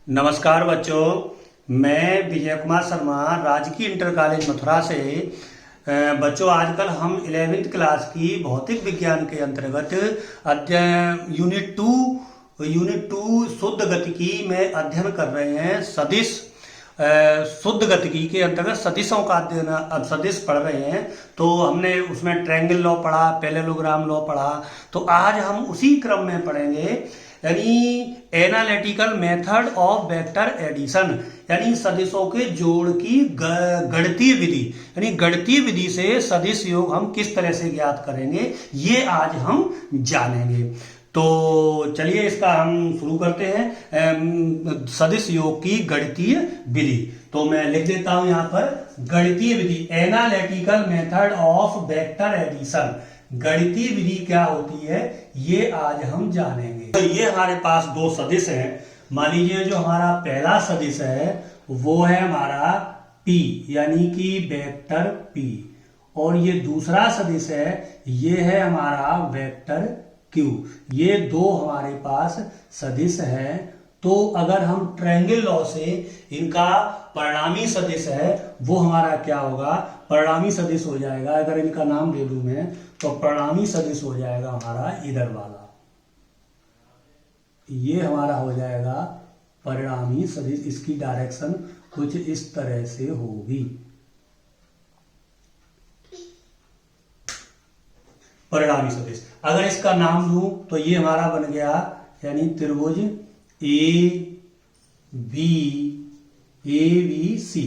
नमस्कार बच्चों, मैं विजय कुमार शर्मा राजकीय इंटर कॉलेज मथुरा से। बच्चों, आजकल हम 11वीं क्लास की भौतिक विज्ञान के अंतर्गत अध्ययन यूनिट टू शुद्ध गतिकी में अध्ययन कर रहे हैं। सदिश शुद्ध गतिकी के अंतर्गत सदिशों का अध्ययन, अब सदिश पढ़ रहे हैं। तो हमने उसमें ट्रायंगल लॉ पढ़ा, पैरेललोग्राम लॉ पढ़ा। तो आज हम उसी क्रम में पढ़ेंगे, यानी analytical method of vector addition, यानी सदिशों के जोड़ की गणितीय विधि, यानी गणितीय विधि से सदिश योग हम किस तरह से ज्ञात करेंगे, ये आज हम जानेंगे। तो चलिए इसका हम शुरू करते हैं। सदिश योग की गणितीय विधि, तो मैं लिख देता हूं यहां पर गणितीय विधि, analytical method of vector addition. गणितीय विधि क्या होती है ये आज हम जानेंगे। तो ये हमारे पास दो सदिश हैं। मान लीजिए जो हमारा पहला सदिश है वो है हमारा P, यानी कि वेक्टर P, और ये दूसरा सदिश है, ये है हमारा वेक्टर Q। ये दो हमारे पास सदिश हैं। तो अगर हम ट्रायंगल लॉ से इनका परिणामी सदिश है वो हमारा क्या होगा, परिणामी सदिश हो जाएगा। अगर इनका नाम दे दूं मैं तो परिणामी सदिश हो जाएगा हमारा इधर वाला, ये हमारा हो जाएगा परिणामी सदिश। इसकी डायरेक्शन कुछ इस तरह से होगी, परिणामी सदिश। अगर इसका नाम दूं तो ये हमारा बन गया, यानी त्रिभुज ABC।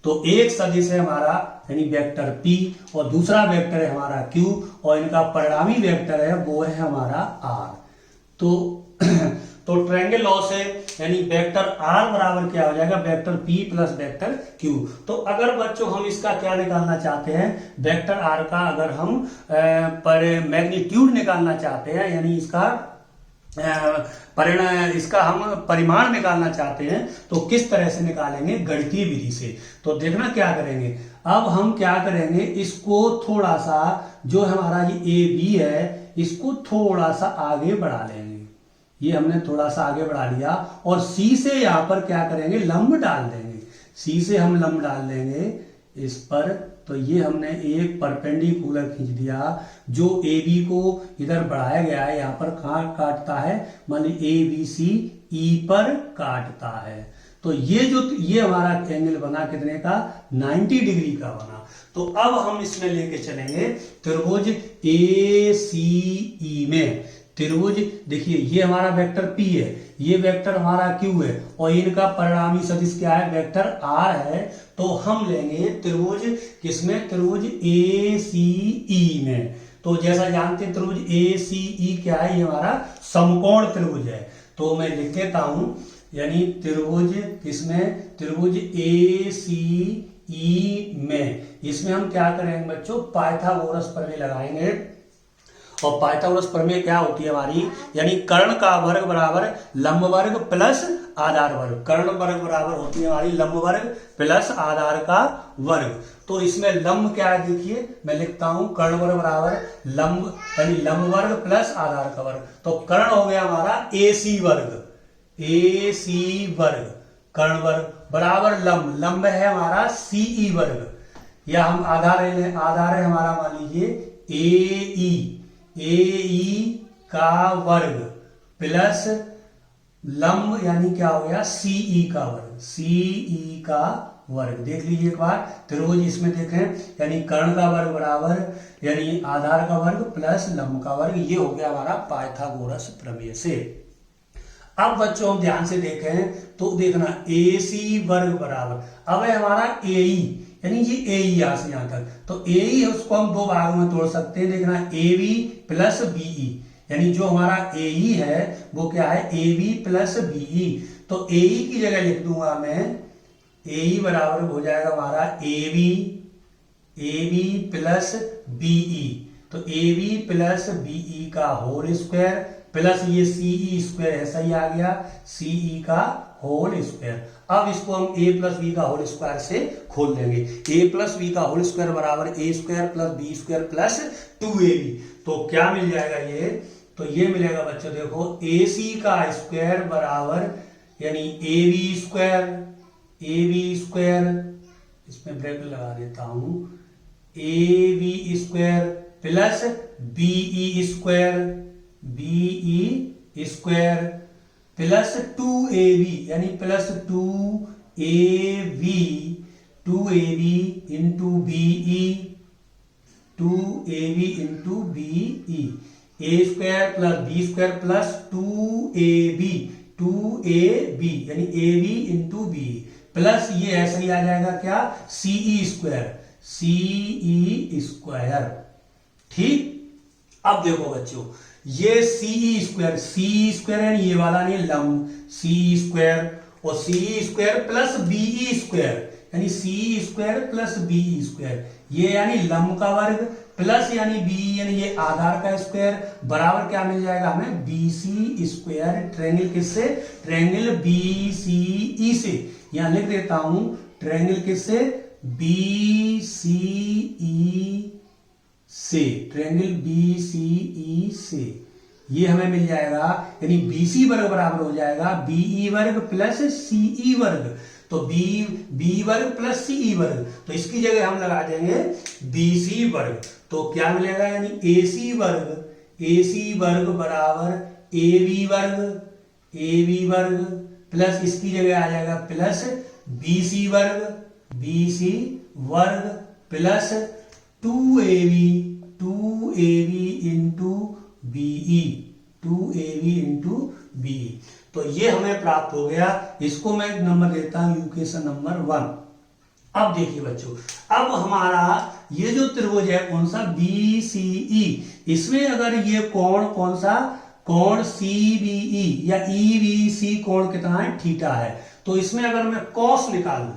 तो एक सदिश है हमारा यानी वेक्टर P और दूसरा वेक्टर है हमारा Q, और इनका परिणामी वेक्टर है वो है हमारा R। तो ट्रायंगल लॉ से यानी वेक्टर R बराबर क्या हो जाएगा, vector P plus vector Q। तो अगर बच्चों हम इसका क्या निकालना चाहते हैं, वेक्टर R का अगर हम मैग्नीट्यूड निकालना चाहते हैं, यानी इसका हम परिमाण निकालना चाहते हैं, तो किस तरह से निकालेंगे, गणितीय विधि से। तो देखना क्या करेंगे, अब हम क्या करेंगे, इसको थोड़ा सा जो हमारा ये AB है इसको थोड़ा सा आगे बढ़ा लेंगे। ये हमने थोड़ा सा आगे बढ़ा लिया और C से यहां पर क्या करेंगे, लंब डाल देंगे। C से हम लंब डाल देंगे इस पर। तो ये हमने एक परपेंडिकुलर खींच दिया जो AB को इधर बढ़ाया गया है, यहां पर कहां काटता है, मान ली ABC E पर काटता है। तो ये हमारा एंगल बना कितने का, 90 डिग्री का बना। तो अब हम इसमें लेके चलेंगे त्रिभुज ACE में। त्रिभुज देखिए, ये हमारा वेक्टर P है, ये वेक्टर हमारा Q है, और इनका परिणामी सदिश क्या है, वेक्टर R है। तो हम लेंगे त्रिभुज किसमें, त्रिभुज ACE में। तो जैसा जानते हैं त्रिभुज ACE क्या है, ये हमारा समकोण त्रिभुज है। तो मैं लिख देता हूं, यानी त्रिभुज किसमें, त्रिभुज ACE में। इसमें हम क्या करेंगे बच्चों, पाइथागोरस प्रमेय लगाएंगे। और पाइथागोरस प्रमेय क्या होती है हमारी, यानी कर्ण का वर्ग बराबर लंब वर्ग प्लस आधार वर्ग। कर्ण वर्ग बराबर होती है हमारी लंब वर्ग प्लस आधार का वर्ग। तो इसमें लंब क्या है, देखिए मैं लिखता हूं, कर्ण वर्ग बराबर लंब, यानी लंब वर्ग प्लस आधार का वर्ग। तो कर्ण हो गया हमारा AC वर्ग, AC वर्ग, कर्ण वर्ग बराबर लंब, लंब है हमारा CE वर्ग, या हम आधार है हमारा मान लीजिए AE का वर्ग प्लस लंब, यानी क्या हो गया, CE का वर्ग, CE का वर्ग। देख लीजिए एक बार त्रिभुज इसमें देखें, यानी कर्ण का वर्ग बराबर यानी आधार का वर्ग प्लस लंब का वर्ग। ये हो गया हमारा पाइथागोरस प्रमेय से। अब बच्चों हम ध्यान से देखें तो देखना AC वर्ग बराबर, अब है हमारा AE, यानी ये AE यहां से यहां तक। तो AE है उसको हम दो भागों में तोड़ सकते हैं। देखना AB प्लस BE, यानी जो हमारा AE है वो क्या है, AB प्लस BE। तो AE की जगह लिख दूंगा मैं, AE बराबर हो जाएगा हमारा AB प्लस BE। तो AB प्लस BE का होल स्क्वायर प्लस ये CE स्क्वायर ऐसा ही आ गया, CE का होल स्क्वायर। अब इसको हम A प्लस बी का होल स्क्वायर से खोल देंगे। A प्लस बी का होल स्क्वायर बराबर A square plus B square plus 2AB। तो क्या मिल जाएगा ये, तो ये मिलेगा बच्चों, देखो AC का स्क्वायर बराबर यानी ए बी स्क्वायर, इसमें ब्रेक लगा देता हूं, A B square plus BE square plus 2ab, यानी plus 2ab into BE, 2ab into BE, A square plus B square plus 2ab यानी A B into B plus ये ऐसे ही आ जाएगा क्या, सीई स्क्वायर। ठीक, अब देखो बच्चों, ये सीई स्क्वायर है, ये वाला नहीं लंब, सी स्क्वायर और सी स्क्वायर प्लस बीई स्क्वायर, यानी सी स्क्वायर प्लस बीई स्क्वायर, ये यानी लंब का वर्ग प्लस यानी बी यानी ये आधार का स्क्वायर बराबर क्या मिल जाएगा हमें, बीसी स्क्वायर। ट्रायंगल किससे, ट्रायंगल बीसीई से, यहां लिख देता हूं ट्रायंगल किससे, बीसीई से, ट्रायंगल बीसीई से ये हमें मिल जाएगा, यानी बीसी वर्ग बराबर हो जाएगा बीई वर्ग प्लस सीई वर्ग, तो बी वर्ग प्लस सीई वर्ग, तो इसकी जगह हम लगा देंगे बीसी वर्ग, तो क्या मिलेगा, यानी एसी वर्ग बराबर ए बी वर्ग प्लस इसकी जगह आ जाएगा प्लस बीसी वर्ग प्लस 2ab इंटू बीई, तो ये हमें प्राप्त हो गया। इसको मैं नंबर देता हूं इक्वेशन नंबर 1। अब देखिए बच्चों, अब हमारा ये जो त्रिभुज है कौन सा, बीसीई, इसमें अगर ये कोण कौन सा, कोण सीबीई या ईबीसी कोण कितना है, थीटा है, तो इसमें अगर मैं कॉस निकालूं,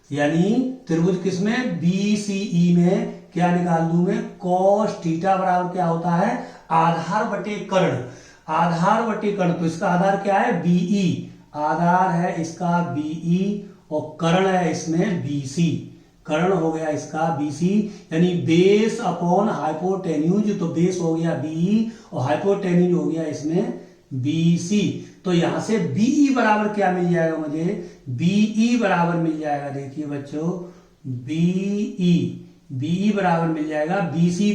यानी त्रिभुज किसमें, बीसीई में क्या निकाल दूं मैं, कॉस थीटा बराबर क्या होता है, आधार बटे कर्ण, तो इसका आधार क्या है, बीई, आधार है इसका बीई और कर्ण है इसमें बीसी, कर्ण हो गया इसका बीसी, यानी बेस अपॉन हाइपोटेन्यूज, तो बेस हो गया बीई और हाइपोटेन्यूज हो गया इसमें बीसी, तो यहां से बीई बराबर क्या मिल जाएगा मुझे, बीई बराबर मिल जाएगा, देखिए बच्चों बीई बराबर मिल जाएगा बीसी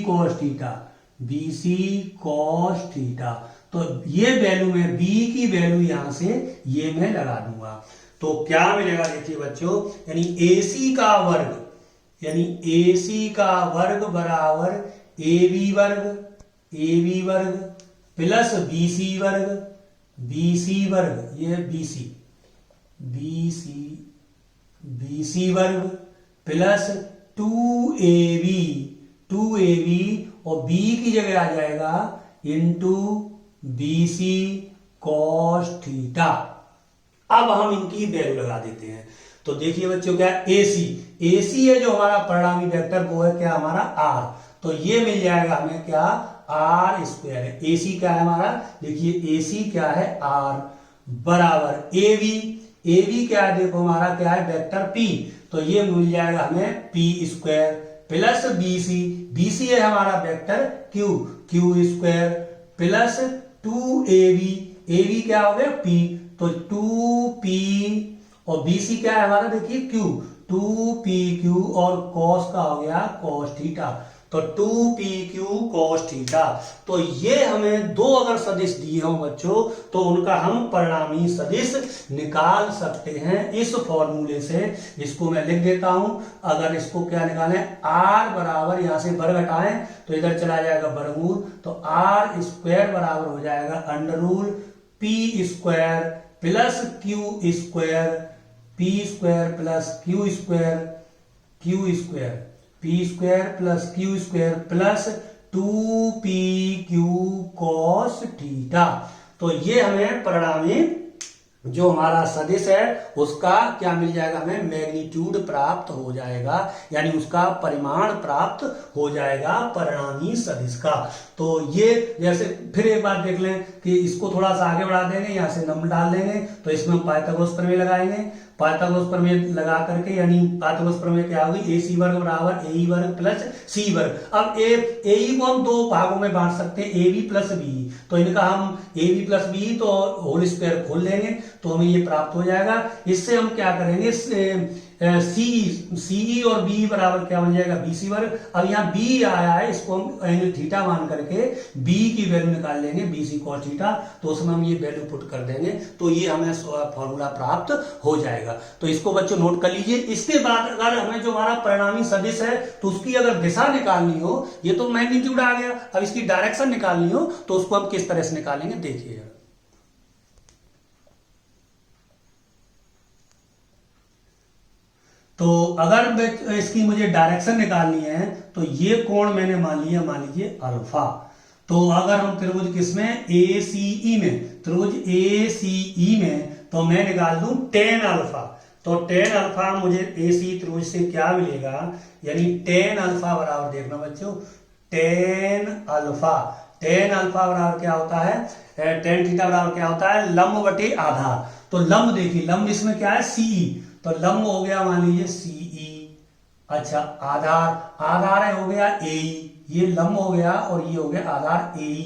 कॉस थीटा, तो ये वैल्यू में बी की वैल्यू यहां से ये मैं लगा दूंगा, तो क्या मिलेगा देखिए बच्चों, यानी AC का वर्ग बराबर AB वर्ग प्लस BC वर्ग, ये BC वर्ग प्लस 2AB और B की जगह आ जाएगा इंटू BC cos थीटा। अब हम इनकी वैल्यू लगा देते हैं, तो देखिए बच्चों क्या AC है जो हमारा परिणामी वेक्टर, वो है क्या हमारा R, तो ये मिल जाएगा हमें क्या, R स्क्वायर है, AC क्या है हमारा, देखिए AC क्या है R बराबर AB क्या है, देखो हमारा क्या है वेक्टर P, तो ये मिल जाएगा हमें P स्क्वायर प्लस BC है हमारा vector Q square plus 2AB क्या हो गया P, तो 2P और BC क्या है हमारा, देखिए Q, 2PQ और cos का हो गया cos थीटा, तो 2PQ cos थीटा, तो ये हमें दो अगर सदिश दिए हों बच्चों, तो उनका हम परिणामी सदिश निकाल सकते हैं इस फॉर्मूले से, जिसको मैं लिख देता हूं। अगर इसको क्या निकालें, R बराबर, यहां से वर्ग हटाएं तो इधर चला जाएगा वर्गमूल, तो R स्क्वायर बराबर हो जाएगा under rule P square plus Q square, P square plus Q square P square plus Q square plus 2PQ cos theta, तो ये हमें परिणामी जो हमारा सदिश है उसका क्या मिल जाएगा, हमें मैग्नीट्यूड प्राप्त हो जाएगा, यानी उसका परिमाण प्राप्त हो जाएगा परिणामी सदिश का। तो ये जैसे फिर एक बार देख लें कि इसको थोड़ा सा आगे बढ़ा देंगे, यहां से नंबर डाल देंगे, तो इसमें हम पाइथागोरस प्रमेय लगाएंगे, पाइथागोरस प्रमेय लगा करके, यानी पाइथागोरस प्रमेय क्या होगी, AC वर्ग बराबर AE वर्ग प्लस C वर्ग। अब AE को हम दो भागों में बांट सकते हैं, AB प्लस BE। तो इनका हम AB प्लस BE तो होल स्क्वायर खोल लेंगे तो हमें ये प्राप्त हो जाएगा। इससे हम क्या करेंगे, CE और BE बराबर क्या बन जाएगा, BC वर्ग। अब यहाँ B आया है, इसको हम एंगल थीटा मान करके B की वैल्यू निकाल लेंगे, BC cos थीटा। तो उसमें हम ये वैल्यू पुट कर देंगे तो ये हमें फॉर्मूला प्राप्त हो जाएगा। तो इसको बच्चों नोट कर लीजिए। इसके बाद अगर हमें जो हमारा परिणामी सदिश है तो उसकी अगर दिशा निकालनी हो, ये तो मैग्नीट्यूड आ गया, अब इसकी डायरेक्शन निकालनी हो तो उसको हम किस तरह से निकालेंगे देखिए। तो अगर इसकी मुझे डायरेक्शन निकालनी है तो ये कोण मैंने मान लिया, मान लीजिए अल्फा। तो अगर हम त्रिभुज किसमें, ACE में, त्रिभुज ACE में, तो मैं निकाल दूं tan अल्फा। तो tan अल्फा मुझे AC त्रिभुज से क्या मिलेगा, यानी tan अल्फा बराबर, देखना बच्चों, tan अल्फा बराबर क्या होता है, tan थीटा बराबर क्या होता है, लंब बटे आधार। तो लंब देखिए, लंब इसमें क्या है, CE, तो लंब हो गया मान लीजिए CE। अच्छा, आधार है हो गया AE, ये लंब हो गया और ये हो गया आधार AE,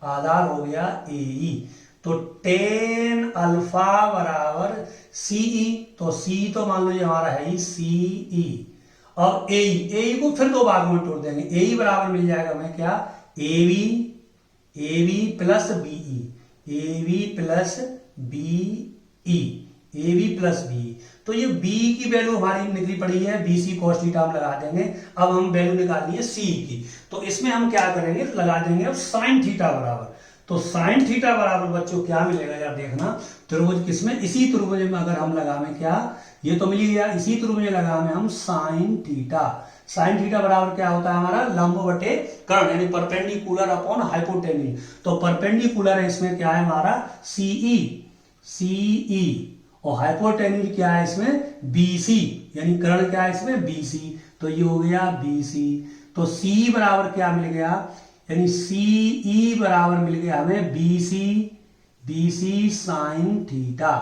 आधार हो गया AE। तो tan अल्फा बराबर CE, तो CE तो मान लो ये हमारा है ही CE, और AE को फिर दो भागों में तोड़ देंगे, AE बराबर मिल जाएगा हमें क्या, AB plus BE, AB plus BE। तो ये B की वैल्यू हमारी निकली पड़ी है, BC cos थीटा हम लगा देंगे। अब हम वैल्यू निकालनी है C की, तो इसमें हम क्या करेंगे, लगा देंगे अब sin थीटा बराबर। तो sin थीटा बराबर बच्चों क्या मिलेगा यार, देखना, त्रिभुज किसमें, इसी त्रिभुज में अगर हम लगावे क्या, ये तो मिल गया, इसी त्रिभुज में लगावे हम sin थीटा। sin थीटा बराबर क्या होता है हमारा, लंब बटे कर्ण, यानी परपेंडिकुलर अपॉन हाइपोटेन्यूज। तो परपेंडिकुलर है इसमें क्या है हमारा CE, और हाइपोटेन्यूज क्या है इसमें BC, यानी कर्ण क्या है इसमें BC। तो ये हो गया BC। तो C बराबर क्या मिल गया, यानी CE बराबर मिल गया हमें BC sin theta,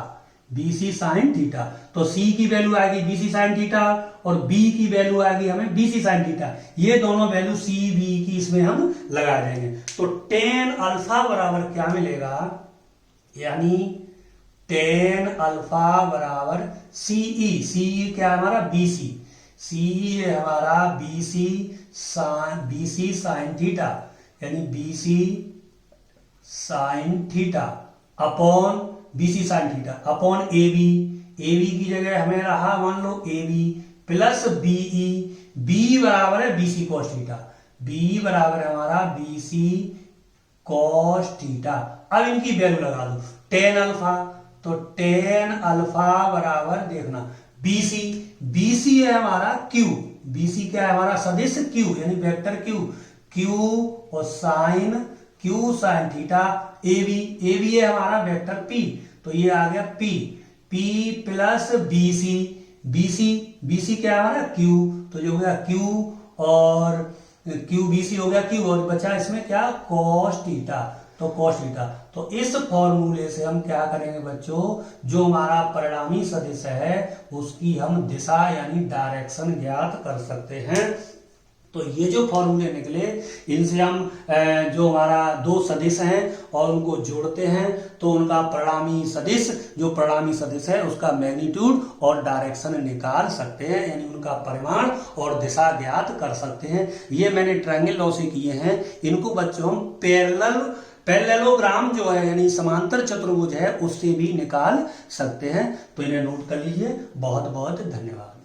BC sin theta. तो C की वैल्यू आएगी BC sin थीटा और B की वैल्यू आएगी हमें BC sin थीटा। ये दोनों वैल्यू C B की इसमें हम लगा देंगे। तो tan अल्फा बराबर क्या मिलेगा, यानी tan अल्फा बराबर CE क्या है हमारा CE है हमारा BC sin थीटा, यानी BC sin theta upon BC sin theta upon AB की जगह हमें रहा मान लो AB प्लस BE, B बराबर है BC cos थीटा, B बराबर है हमारा BC cos थीटा। अब इनकी वैल्यू लगा दो, tan अल्फा, तो tan अल्फा बराबर देखना BC है हमारा Q, BC क्या है हमारा सदिश Q, यानी वेक्टर Q और Q sin थीटा, AB है हमारा वेक्टर P, तो ये आ गया P प्लस BC क्या है हमारा Q, तो जो हो गया Q और BC हो गया Q, और बचा इसमें क्या cos थीटा, तो cos थीटा। तो इस फॉर्मूले से हम क्या करेंगे बच्चों, जो हमारा परिणामी सदिश है उसकी हम दिशा यानी डायरेक्शन ज्ञात कर सकते हैं। तो ये जो फॉर्मूले निकले इनसे हम जो हमारा दो सदिश हैं और उनको जोड़ते हैं तो उनका परिणामी सदिश है उसका मैग्नीट्यूड और डायरेक्शन निकाल सकते हैं, यानी उनका परिमाण और दिशा ज्ञात कर सकते हैं। ये मैंने ट्रायंगल लॉ से किए हैं। इनको बच्चों हम पैरेललोग्राम जो है यानी समांतर चतुर्भुज है उससे भी निकाल सकते हैं। तो इन्हें नोट कर लीजिए। बहुत बहुत धन्यवाद।